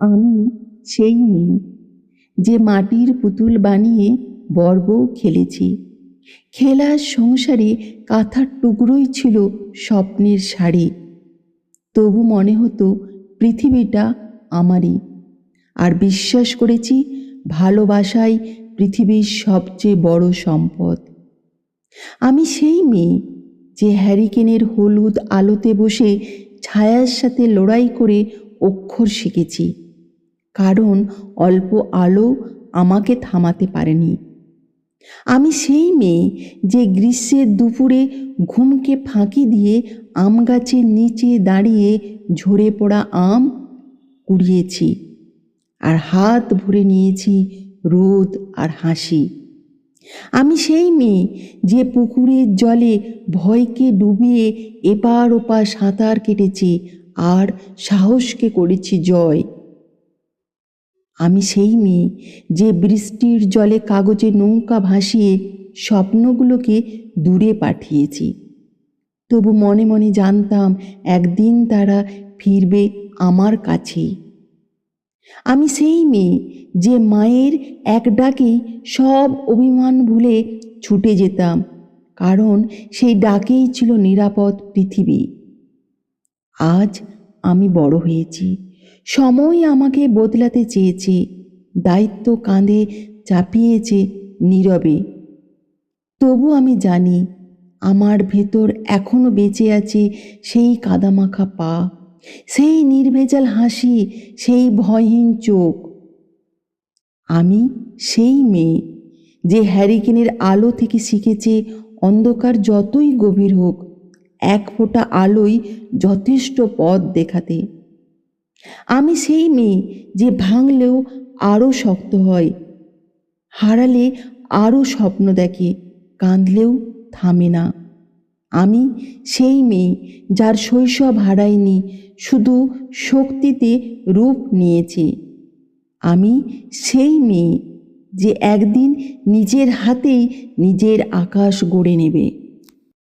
আমি সেই মেয়ে যে মাটির পুতুল বানিয়ে বড়বউ খেলেছি। খেলার সংসারে কাঁথার টুকরোই ছিল স্বপ্নের শাড়ি। তবু মনে হতো পৃথিবীটা আমারই, আর বিশ্বাস করেছি ভালোবাসাই পৃথিবীর সবচেয়ে বড় সম্পদ। আমি সেই মেয়ে যে হ্যারিকেনের হলুদ আলোতে বসে ছায়ার সাথে লড়াই করে অক্ষর শিখেছি, কারণ অল্প আলো আমাকে থামাতে পারেনি। আমি সেই মেয়ে যে গ্রীষ্মের দুপুরে ঘুমকে ফাঁকি দিয়ে আম গাছের নিচে দাঁড়িয়ে ঝরে পড়া আম কুড়িয়েছি, আর হাত ভরে নিয়েছি রোদ আর হাসি। আমি সেই মেয়ে যে পুকুরের জলে ভয়কে ডুবিয়ে এপার ওপার সাঁতার কেটেছি আর সাহসকে করেছি জয়। আমি সেই মেয়ে যে বৃষ্টির জলে কাগজে নৌকা ভাসিয়ে স্বপ্নগুলোকে দূরে পাঠিয়েছি, তবু মনে মনে জানতাম একদিন তারা ফিরবে আমার কাছেই। আমি সেই মেয়ে যে মায়ের এক ডাকেই সব অভিমান ভুলে ছুটে যেতাম, কারণ সেই ডাকেই ছিল নিরাপদ পৃথিবী। আজ আমি বড় হয়েছি, সময় আমাকে বদলাতে চেয়েছে, দায়িত্ব কাঁধে চাপিয়েছে নীরবে। তবু আমি জানি আমার ভেতর এখনো বেঁচে আছে সেই কাদামাখা পা, সেই নির্ভেজাল হাসি, সেই ভয়হীন চোখ। আমি সেই মেয়ে যে হ্যারিকেনের আলো থেকে শিখেছে অন্ধকার যতই গভীর হোক, এক ফোঁটা আলোই যথেষ্ট পথ দেখাতে। আমি সেই মেয়ে যে ভাঙলেও আরও শক্ত হয়, হারালে আরও স্বপ্ন দেখে, কাঁদলেও থামে না। আমি সেই মেয়ে যার শৈশব হারায়নি, শুধু শক্তিতে রূপ নিয়েছে। আমি সেই মেয়ে যে একদিন নিজের হাতেই নিজের আকাশ গড়ে নেবে।